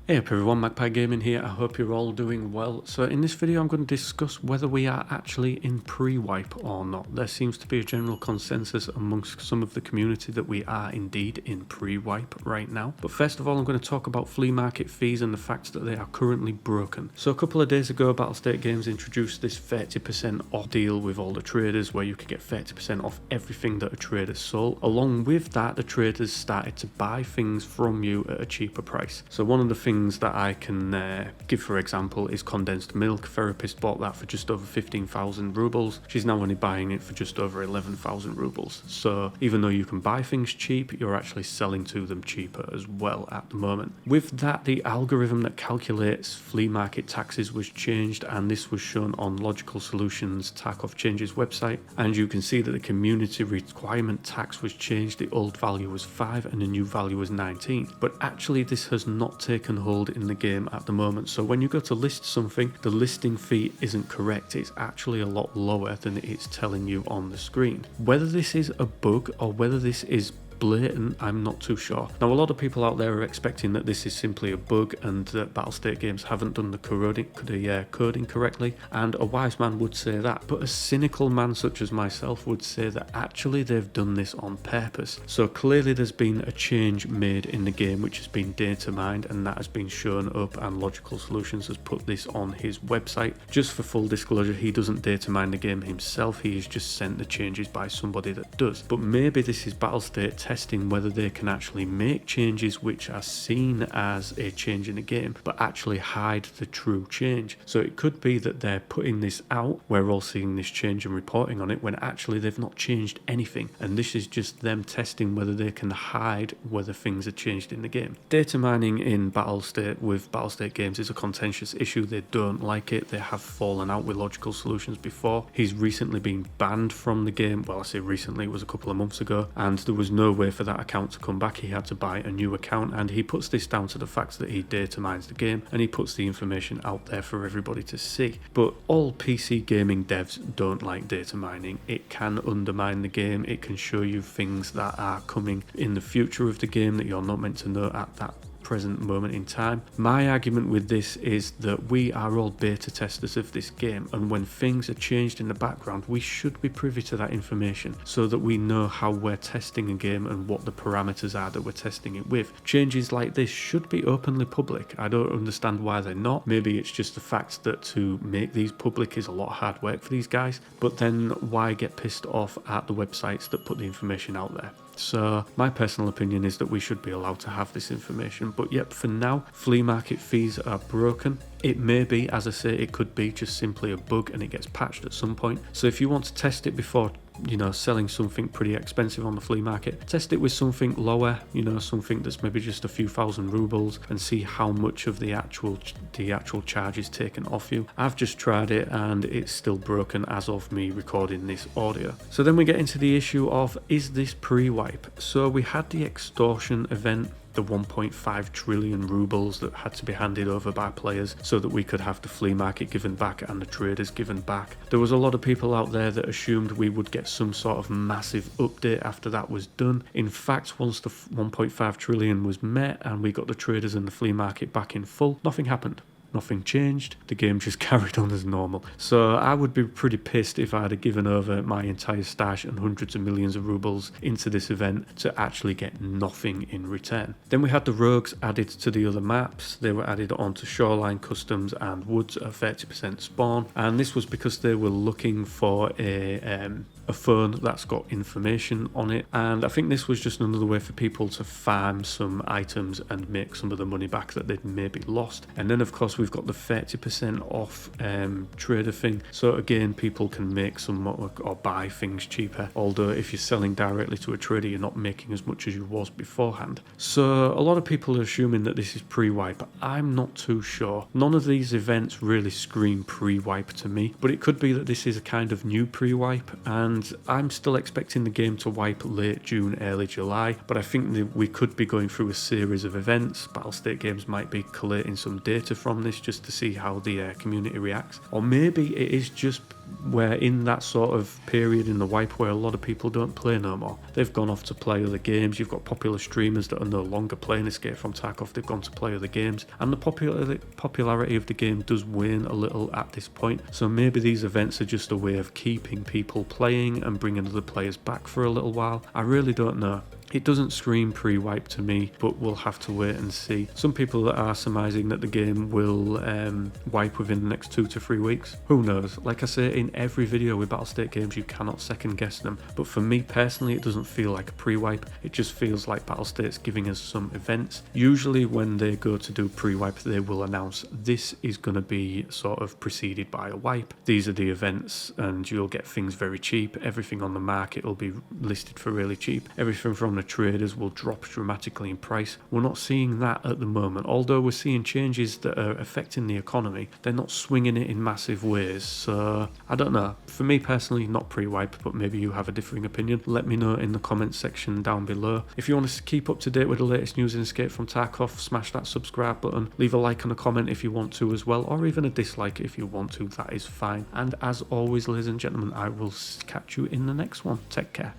Hey up everyone, Magpie Gaming here. I hope you're all doing well. So in this video I'm going to discuss whether we are actually in PreWipe or not. There seems to be a general consensus amongst some of the community that we are indeed in PreWipe right now. But first of all I'm going to talk about flea market fees and the fact that they are currently broken. So a couple of days ago Battlestate Games introduced this 30% off deal with all the traders where you could get 30% off everything that a trader sold. Along with that, the traders started to buy things from you at a cheaper price. So one of the things that I can give for example is condensed milk. Therapist bought that for just over 15,000 rubles. She's now only buying it for just over 11,000 rubles. So even though you can buy things cheap, you're actually selling to them cheaper as well at the moment. With that, the algorithm that calculates flea market taxes was changed, and this was shown on Logical Solutions TARKOV changes website, and you can see that the community requirement tax was changed. The old value was 5 and the new value was 19, but actually this has not taken hold in the game at the moment. So when you go to list something, the listing fee isn't correct. It's actually a lot lower than it's telling you on the screen. Whether this is a bug or whether this is blatant, I'm not too sure. Now a lot of people out there are expecting that this is simply a bug and that Battlestate Games haven't done the coding correctly, and a wise man would say that, but a cynical man such as myself would say that actually they've done this on purpose. So clearly there's been a change made in the game which has been data mined, and that has been shown up, and Logical Solutions has put this on his website. Just for full disclosure, he doesn't data mine the game himself, he is just sent the changes by somebody that does. But maybe this is Battlestate testing whether they can actually make changes which are seen as a change in the game but actually hide the true change. So it could be that they're putting this out, we're all seeing this change and reporting on it, when actually they've not changed anything, and this is just them testing whether they can hide whether things are changed in the game. Data mining in Battlestate with Battlestate Games is a contentious issue. They don't like it. They have fallen out with Logical Solutions before. He's recently been banned from the game. Well, I say recently, it was a couple of months ago, and there was no way for that account to come back. He had to buy a new account, and he puts this down to the fact that he data mines the game and he puts the information out there for everybody to see. But all PC gaming devs don't like data mining. It can undermine the game. It can show you things that are coming in the future of the game that you're not meant to know at that present moment in time. My argument with this is that we are all beta testers of this game, and when things are changed in the background we should be privy to that information so that we know how we're testing a game and what the parameters are that we're testing it with. Changes like this should be openly public. I don't understand why they're not. Maybe it's just the fact that to make these public is a lot of hard work for these guys, but then why get pissed off at the websites that put the information out there? So my personal opinion is that we should be allowed to have this information. But yep, for now, flea market fees are broken. It may be, as I say, it could be just simply a bug and it gets patched at some point. So if you want to test it before, selling something pretty expensive on the flea market, test it with something lower, something that's maybe just a few thousand rubles, and see how much of the actual charge is taken off you. I've just tried it and it's still broken as of me recording this audio. So then we get into the issue of, is this PreWipe? So we had the extortion event, the 1.5 trillion rubles that had to be handed over by players so that we could have the flea market given back and the traders given back. There was a lot of people out there that assumed we would get some sort of massive update after that was done. In fact, once the 1.5 trillion was met and we got the traders and the flea market back in full, nothing happened. Nothing changed, the game just carried on as normal. So I would be pretty pissed if I had given over my entire stash and hundreds of millions of rubles into this event to actually get nothing in return. Then we had the rogues added to the other maps. They were added onto Shoreline, Customs and Woods at 30% spawn, and this was because they were looking for a phone that's got information on it, and I think this was just another way for people to farm some items and make some of the money back that they'd maybe lost. And then of course we've got the 30% off trader thing, so again people can make some or buy things cheaper, although if you're selling directly to a trader you're not making as much as you was beforehand. So a lot of people are assuming that this is PreWipe. I'm not too sure. None of these events really scream PreWipe to me, but it could be that this is a kind of new PreWipe, and I'm still expecting the game to wipe late June, early July, but I think that we could be going through a series of events. Battlestate Games might be collating some data from this just to see how the community reacts, or maybe it is just where in that sort of period in the wipe where a lot of people don't play no more, they've gone off to play other games. You've got popular streamers that are no longer playing Escape from Tarkov, they've gone to play other games, and the popularity of the game does wane a little at this point. So maybe these events are just a way of keeping people playing and bringing other players back for a little while. I really don't know. It doesn't scream pre-wipe to me, but we'll have to wait and see. Some people are surmising that the game will wipe within the next 2 to 3 weeks. Who knows? Like I say, in every video with Battlestate games, you cannot second guess them. But for me personally, it doesn't feel like a pre-wipe. It just feels like Battlestate's giving us some events. Usually when they go to do pre-wipe, they will announce this is going to be sort of preceded by a wipe. These are the events, and you'll get things very cheap. Everything on the market will be listed for really cheap. Everything from the traders will drop dramatically in price. We're not seeing that at the moment. Although we're seeing changes that are affecting the economy, they're not swinging it in massive ways. So I don't know. For me personally, not pre-wipe, but maybe you have a differing opinion. Let me know in the comments section down below. If you want to keep up to date with the latest news in Escape from Tarkov, smash that subscribe button. Leave a like and a comment if you want to as well, or even a dislike if you want to. That is fine. And as always, ladies and gentlemen, I will catch you in the next one. Take care.